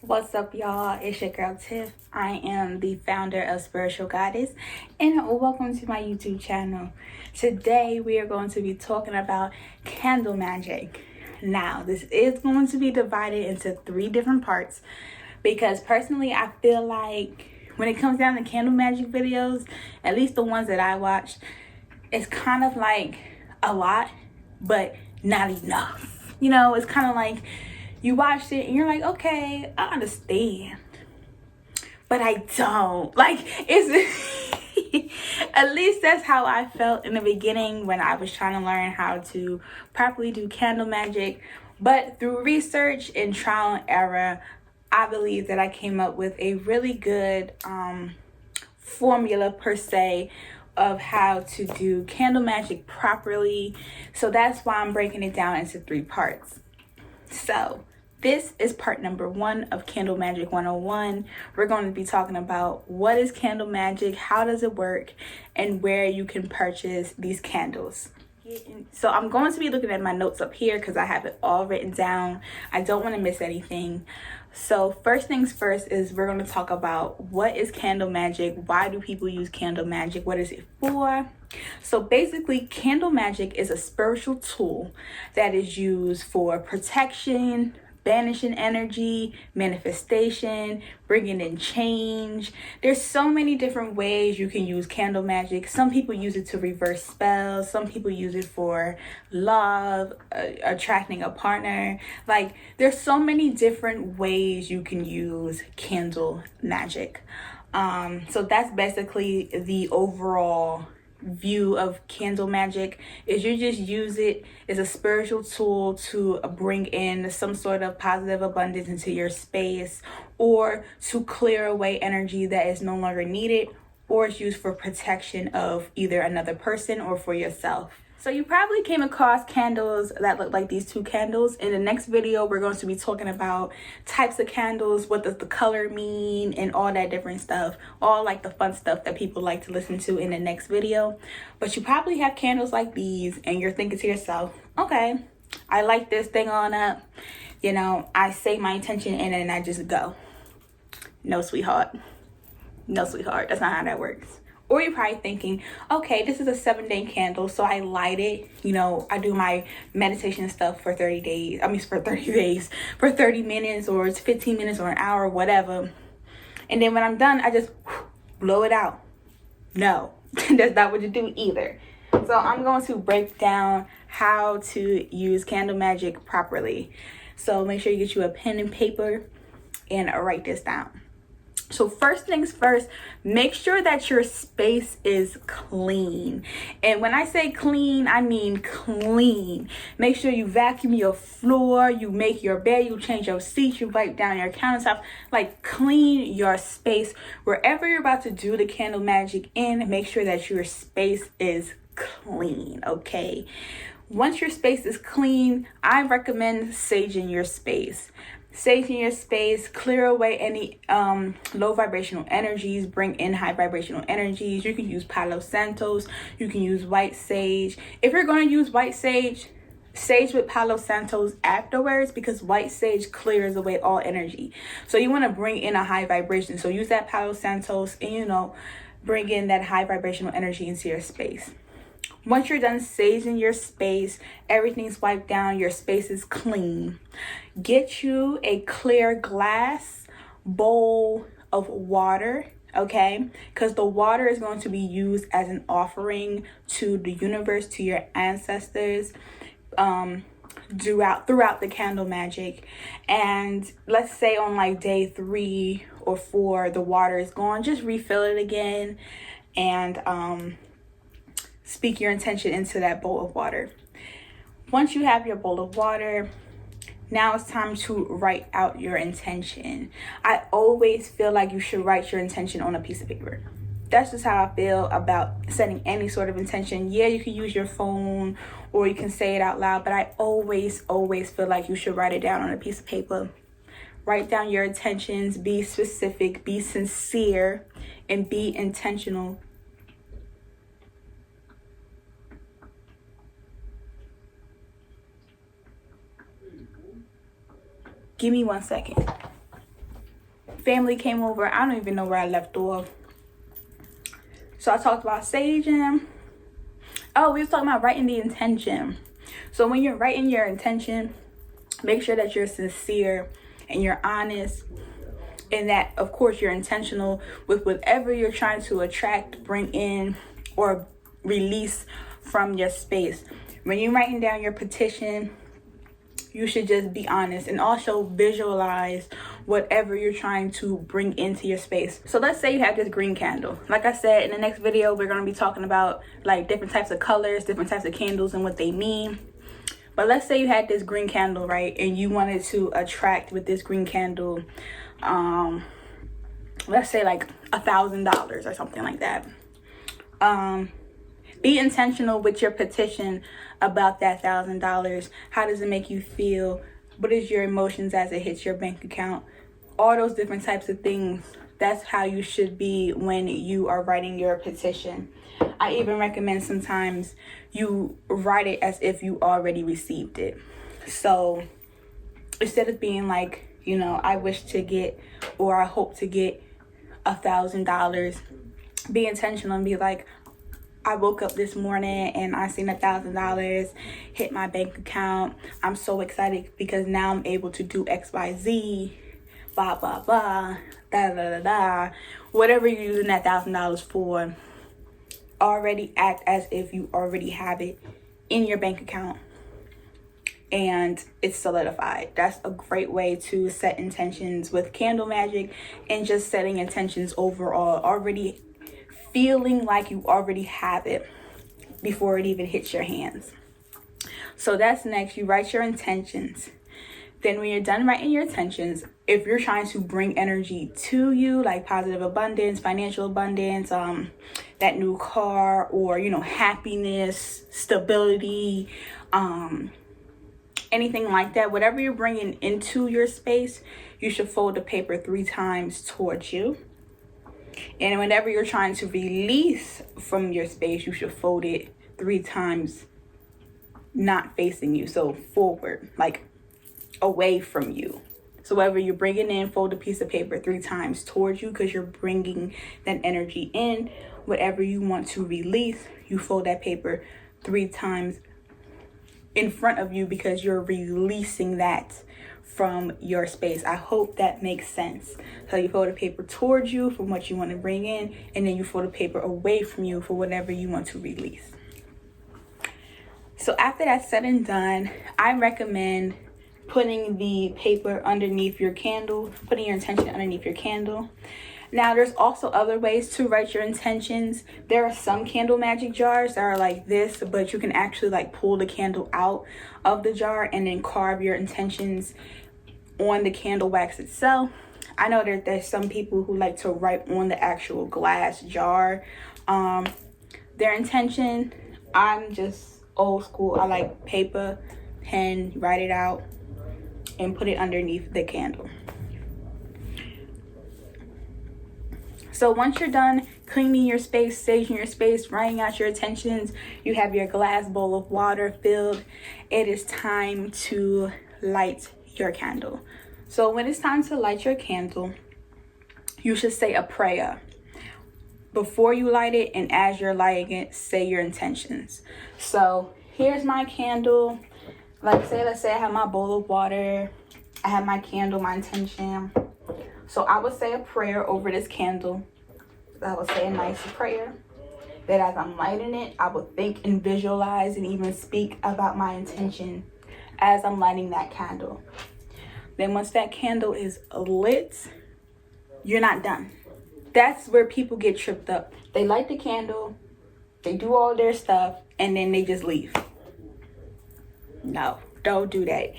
What's up, y'all? It's your girl Tiff. I am the founder of Spiritual Goddess, and welcome to my YouTube channel. Today, we are going to be talking about candle magic. Now, this is going to be divided into 3 different parts because personally, I feel like when it comes down to candle magic videos, at least the ones that I watch, it's kind of like a lot, but not enough. You know, it's kind of like you watched it and you're like, okay, I understand, but I don't. Like, it's at least that's how I felt in the beginning when I was trying to learn how to properly do candle magic. But through research and trial and error, I believe that I came up with a really good formula per se of how to do candle magic properly. So that's why I'm breaking it down into 3 parts. So this is part number 1 of Candle Magic 101. We're going to be talking about what is candle magic, how does it work, and where you can purchase these candles. So I'm going to be looking at my notes up here because I have it all written down. I don't want to miss anything. So first things first is we're going to talk about what is candle magic, why do people use candle magic, what is it for? So basically, candle magic is a spiritual tool that is used for protection, banishing energy, manifestation, bringing in change. There's so many different ways you can use candle magic. Some people use it to reverse spells. Some people use it for love, attracting a partner. Like, there's so many different ways you can use candle magic. So that's basically the overall view of candle magic. Is you just use it as a spiritual tool to bring in some sort of positive abundance into your space, or to clear away energy that is no longer needed, or it's used for protection of either another person or for yourself. So you probably came across candles that look like these 2 candles. In the next video, we're going to be talking about types of candles, what does the color mean, and all that different stuff. All like the fun stuff that people like to listen to in the next video. But you probably have candles like these and you're thinking to yourself, okay, I light this thing on up. You know, I say my intention in it and I just go. No, sweetheart. No, sweetheart. That's not how that works. Or you're probably thinking, okay, this is a 7-day candle, so I light it. You know, I do my meditation stuff for 30 days. I mean, for 30 days, for 30 minutes, or it's 15 minutes or an hour, whatever. And then when I'm done, I just blow it out. No, that's not what you do either. So I'm going to break down how to use candle magic properly. So make sure you get you a pen and paper and write this down. So first things first, make sure that your space is clean. And when I say clean, I mean clean. Make sure you vacuum your floor, you make your bed, you change your seats, you wipe down your countertop. Like, clean your space. Wherever you're about to do the candle magic in, make sure that your space is clean, okay? Once your space is clean, I recommend saging your space. Sage in your space, clear away any low vibrational energies, bring in high vibrational energies. You can use Palo Santos, you can use white sage. If you're going to use white sage, sage with Palo Santos afterwards, because white sage clears away all energy. So you want to bring in a high vibration. So use that Palo Santos and, you know, bring in that high vibrational energy into your space. Once you're done saging your space, everything's wiped down, your space is clean. Get you a clear glass bowl of water, okay? Because the water is going to be used as an offering to the universe, to your ancestors, throughout the candle magic. And let's say on like day 3 or 4, the water is gone, just refill it again and speak your intention into that bowl of water. Once you have your bowl of water, now it's time to write out your intention. I always feel like you should write your intention on a piece of paper. That's just how I feel about setting any sort of intention. Yeah, you can use your phone or you can say it out loud, but I always feel like you should write it down on a piece of paper. Write down your intentions, be specific, be sincere, and be intentional. Give me 1 second. family came over. I don't even know where I left off. So I talked about saging. Oh, we was talking about writing the intention. So when you're writing your intention, make sure that you're sincere and you're honest, and that, of course, you're intentional with whatever you're trying to attract, bring in, or release from your space. When you're writing down your petition, you should just be honest and also visualize whatever you're trying to bring into your space. So let's say you have this green candle. Like I said, in the next video, we're going to be talking about like different types of colors, different types of candles and what they mean. But let's say you had this green candle, right? And you wanted to attract with this green candle, let's say like $1,000 or something like that. Be intentional with your petition about that $1,000. How does it make you feel? What is your emotions as it hits your bank account? All those different types of things. That's how you should be when you are writing your petition. I even recommend sometimes you write it as if you already received it. So instead of being like, you know, I wish to get, or I hope to get $1,000, be intentional and be like, I woke up this morning and I seen $1,000 hit my bank account. I'm so excited because now I'm able to do XYZ, blah, blah, blah, da, da, da, da. Whatever you're using that $1,000 for, already act as if you already have it in your bank account and it's solidified. That's a great way to set intentions with candle magic and just setting intentions overall, already feeling like you already have it before it even hits your hands. So that's next. You write your intentions. Then when you're done writing your intentions, if you're trying to bring energy to you, like positive abundance, financial abundance, that new car, or, you know, happiness, stability, anything like that, whatever you're bringing into your space, you should fold the paper 3 times towards you. And whenever you're trying to release from your space, you should fold it 3 times not facing you, so forward, like away from you. So whatever you're bringing in, fold a piece of paper 3 times towards you, because you're bringing that energy in. Whatever you want to release, you fold that paper 3 times in front of you, because you're releasing that from your space. I hope that makes sense. So you fold the paper towards you from what you want to bring in, and then you fold the paper away from you for whatever you want to release. So after that's said and done, I recommend putting the paper underneath your candle, putting your intention underneath your candle. Now, there's also other ways to write your intentions. There are some candle magic jars that are like this, but you can actually like pull the candle out of the jar and then carve your intentions on the candle wax itself. I know that there's some people who like to write on the actual glass jar their intention. I'm just old school. I like paper, pen, write it out and put it underneath the candle. So once you're done cleaning your space, saging your space, writing out your intentions, you have your glass bowl of water filled, it is time to light your candle. So when it's time to light your candle, you should say a prayer before you light it, and as you're lighting it, say your intentions. So here's my candle. Let's say I have my bowl of water, I have my candle, my intention. So I would say a prayer over this candle. I would say a nice prayer that as I'm lighting it, I would think and visualize and even speak about my intention as I'm lighting that candle. Then once that candle is lit, you're not done. That's where people get tripped up. They light the candle, they do all their stuff, and then they just leave. No, don't do that.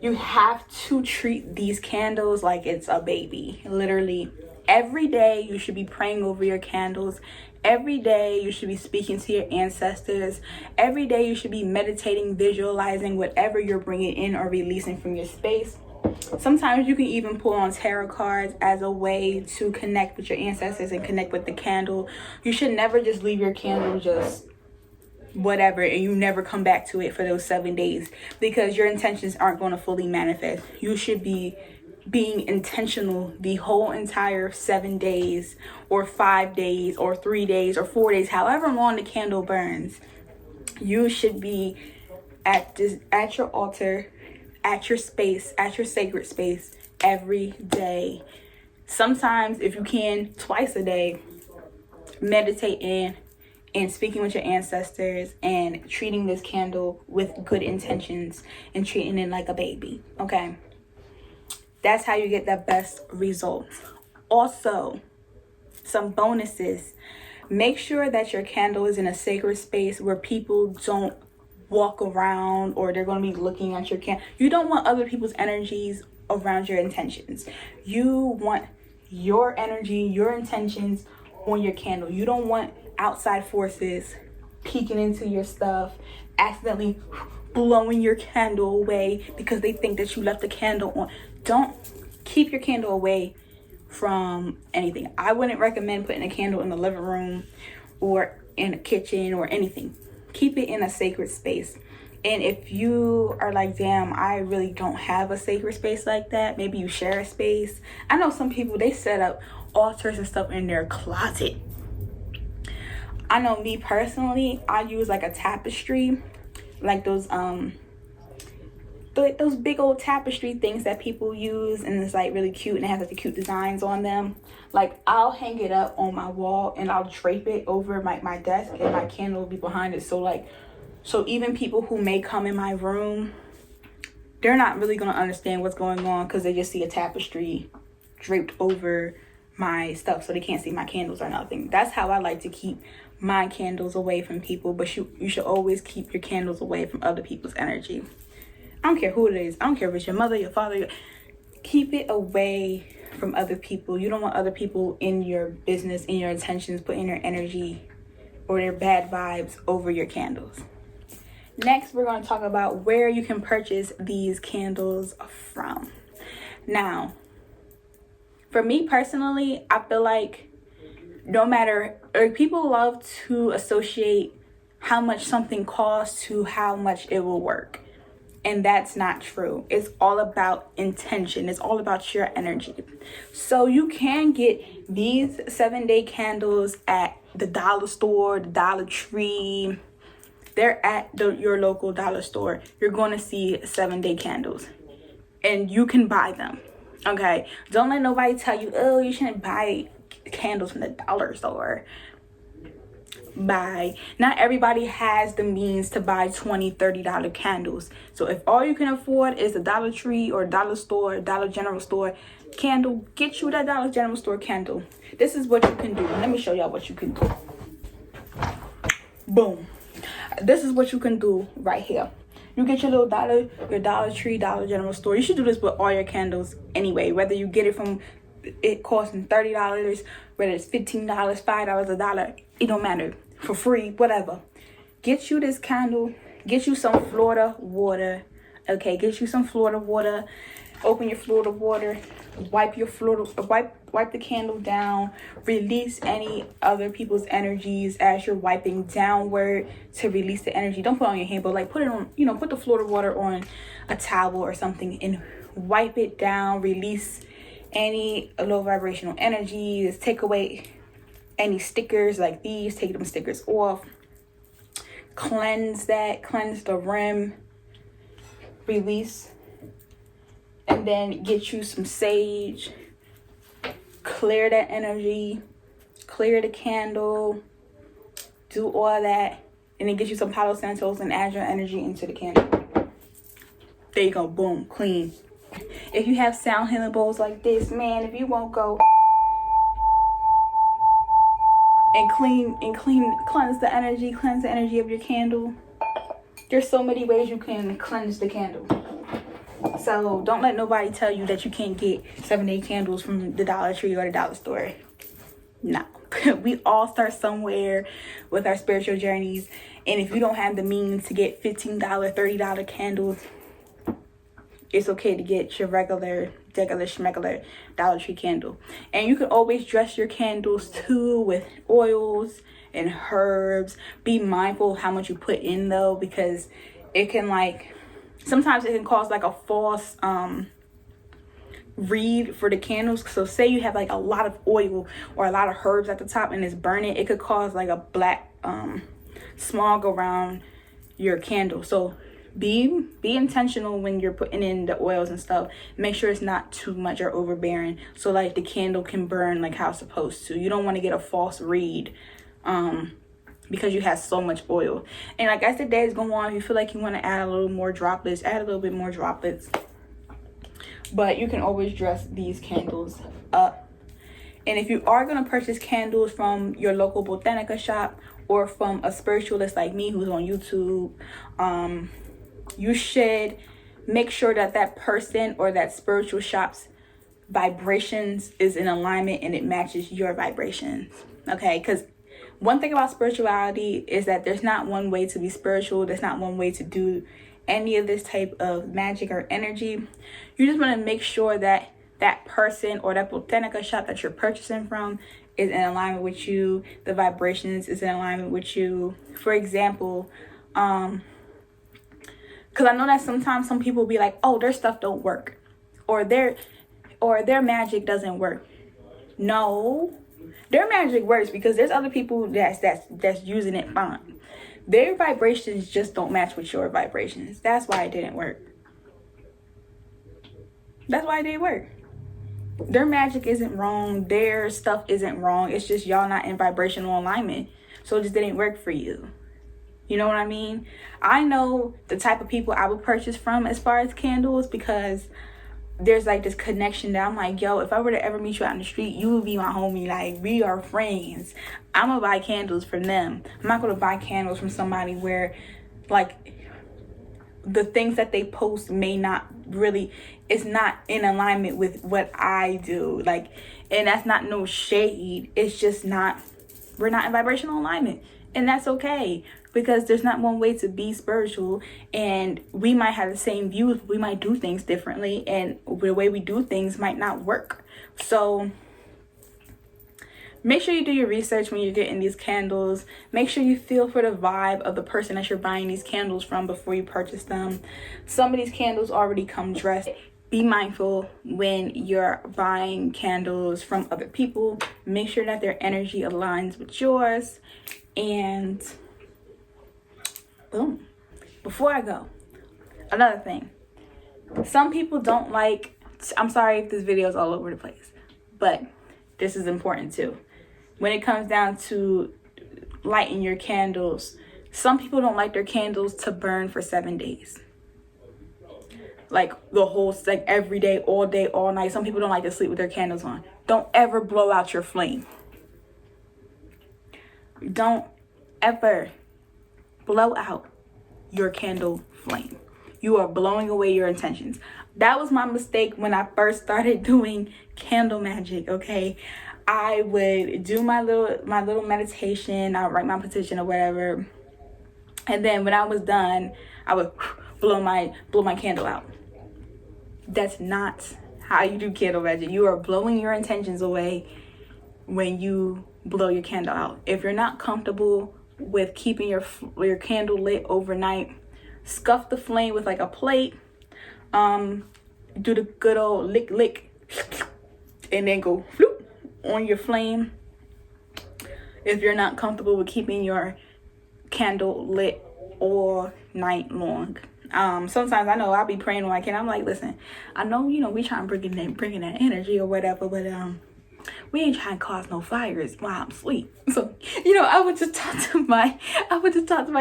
You have to treat these candles like it's a baby. Literally, every day you should be praying over your candles. Every day you should be speaking to your ancestors. Every day you should be meditating, visualizing whatever you're bringing in or releasing from your space. Sometimes you can even pull on tarot cards as a way to connect with your ancestors and connect with the candle. You should never just leave your candle just whatever and you never come back to it for those 7 days, because your intentions aren't going to fully manifest. You should be being intentional the whole entire 7 days or 5 days or 3 days or 4 days, however long the candle burns. You should be at your altar, at your space, at your sacred space every day. Sometimes, if you can, twice a day, meditating and speaking with your ancestors and treating this candle with good intentions and treating it like a baby. Okay, that's how you get the best results. Also, some bonuses: make sure that your candle is in a sacred space where people don't walk around or they're going to be looking at your candle. You don't want other people's energies around your intentions. You want your energy, your intentions on your candle. You don't want outside forces peeking into your stuff, accidentally blowing your candle away because they think that you left the candle on. Don't keep your candle away from anything. I wouldn't recommend putting a candle in the living room or in a kitchen or anything. Keep it in a sacred space. And if you are like, damn, I really don't have a sacred space like that, maybe you share a space. I know some people, they set up altars and stuff in their closet. I know me personally, I use like a tapestry, like those big old tapestry things that people use, and it's like really cute and it has like the cute designs on them. Like, I'll hang it up on my wall and I'll drape it over my desk, and my candle will be behind it. So even people who may come in my room, they're not really going to understand what's going on because they just see a tapestry draped over my stuff, so they can't see my candles or nothing. That's how I like to keep my candles away from people. But you should always keep your candles away from other people's energy. I don't care who it is. I don't care if it's your mother, your father. Keep it away from other people. You don't want other people in your business, in your intentions, putting their energy or their bad vibes over your candles. Next, we're going to talk about where you can purchase these candles from. Now, for me personally, I feel like people love to associate how much something costs to how much it will work. And that's not true. It's all about intention. It's all about your energy. So you can get these 7-day candles at the dollar store, the Dollar Tree. They're at your local dollar store. You're going to see 7-day candles. And you can buy them. Okay? Don't let nobody tell you, oh, you shouldn't buy candles from the dollar store. Not everybody has the means to buy $20-$30 candles. So if all you can afford is a Dollar Tree or dollar store, Dollar General store candle, get you that Dollar General store candle. This is what you can do. Let me show y'all what you can do. Boom. This is what you can do right here. You get your little Dollar Tree, Dollar General store. You should do this with all your candles anyway, whether you get it from it costing $30, whether it's $15, $5, $1, it don't matter. For free, whatever. Get you this candle. Get you some Florida water. Okay, get you some Florida water. Open your Florida water. Wipe the candle down. Release any other people's energies as you're wiping downward to release the energy. Don't put it on your hand, but like put it on, put the Florida water on a towel or something and wipe it down. Release any low vibrational energies. Take away any stickers like these. Take them stickers off. Cleanse the rim. Release. And then get you some sage. Clear that energy. Clear the candle. Do all that. And then get you some Palo Santos and add your energy into the candle. There you go. Boom. Clean. If you have sound healing bowls like this, man, if you won't go and cleanse the energy of your candle. There's so many ways you can cleanse the candle. So don't let nobody tell you that you can't get 7-day candles from the Dollar Tree or the dollar store. No. We all start somewhere with our spiritual journeys. And if you don't have the means to get $15, $30 candles, it's okay to get your regular schmegular Dollar Tree candle. And you can always dress your candles too with oils and herbs. Be mindful of how much you put in though, because it can sometimes it can cause like a false reed for the candles. So say you have like a lot of oil or a lot of herbs at the top and it's burning, it could cause like a black smog around your candle. So be intentional when you're putting in the oils and stuff. Make sure it's not too much or overbearing, so like the candle can burn like how it's supposed to. You don't want to get a false reed because you have so much oil. And like as the days go on, if you feel like you want to add a little more droplets, add a little bit more droplets. But you can always dress these candles up. And if you are going to purchase candles from your local Botanica shop or from a spiritualist like me who's on YouTube, you should make sure that that person or that spiritual shop's vibrations is in alignment and it matches your vibrations. Okay, because one thing about spirituality is that there's not one way to be spiritual. There's not one way to do any of this type of magic or energy. You just want to make sure that that person or that Botanica shop that you're purchasing from is in alignment with you. The vibrations is in alignment with you. For example, because I know that sometimes some people be like, oh, their stuff don't work, or their magic doesn't work. No, their magic works because there's other people that's using it fine. Their vibrations just don't match with your vibrations. That's why it didn't work. That's why it didn't work. Their magic isn't wrong. Their stuff isn't wrong. It's just y'all not in vibrational alignment. So it just didn't work for you. You know what I mean? I know the type of people I would purchase from as far as candles, because there's like this connection that I'm like, yo, if I were to ever meet you out in the street, you would be my homie. Like, we are friends. I'm gonna buy candles from them. I'm not gonna buy candles from somebody where like the things that they post may not really, it's not in alignment with what I do. Like, and that's not no shade. It's just not, we're not in vibrational alignment. And that's okay, because there's not one way to be spiritual, and we might have the same views, we might do things differently, and the way we do things might not work. So make sure you do your research when you're getting these candles. Make sure you feel for the vibe of the person that you're buying these candles from before you purchase them. Some of these candles already come dressed. Be mindful when you're buying candles from other people. Make sure that their energy aligns with yours. And boom. Before I go, another thing. Some people don't like, I'm sorry if this video is all over the place, but this is important too. When it comes down to lighting your candles, some people don't like their candles to burn for 7 days. Like the whole, like every day, all night. Some people don't like to sleep with their candles on. Don't ever blow out your flame. Don't ever blow out your candle flame. You are blowing away your intentions. That was my mistake when I first started doing candle magic, okay? I would do my little meditation, I would write my petition or whatever. And then when I was done, I would blow my candle out. That's not how you do candle magic. You are blowing your intentions away when you blow your candle out. If you're not comfortable with keeping your candle lit overnight, scuff the flame with like a plate. Do the good old lick, and then go floop on your flame. If you're not comfortable with keeping your candle lit all night long. Sometimes I know I'll be praying on my candle. I'm like, listen, I know, you know, we trying to bring in that energy or whatever, but we ain't trying to cause no fires while I'm asleep. So, you know, I would just talk to my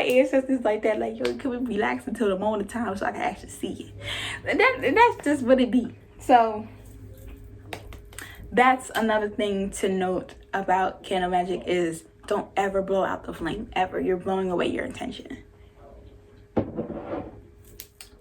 ancestors like that, like, yo, can we relax until the morning time so I can actually see it? And that's just what it be. So that's another thing to note about candle magic is don't ever blow out the flame, ever. You're blowing away your intention.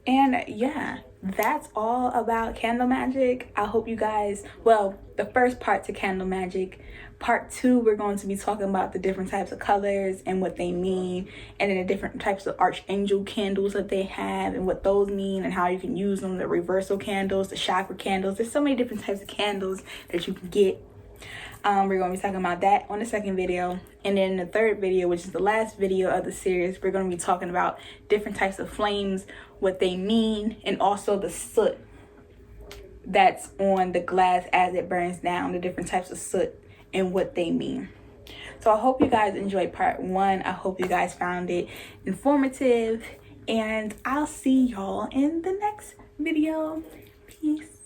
And yeah, that's all about candle magic. I hope you guys, well, the first part to candle magic. Part 2, we're going to be talking about the different types of colors and what they mean, and then the different types of archangel candles that they have and what those mean and how you can use them, the reversal candles, the chakra candles. There's so many different types of candles that you can get. We're going to be talking about that on the second video. And then in the third video, which is the last video of the series, we're going to be talking about different types of flames, what they mean, and also the soot. that's on the glass as it burns down, the different types of soot and what they mean. So I hope you guys enjoyed part 1. I hope you guys found it informative, and I'll see y'all in the next video. Peace.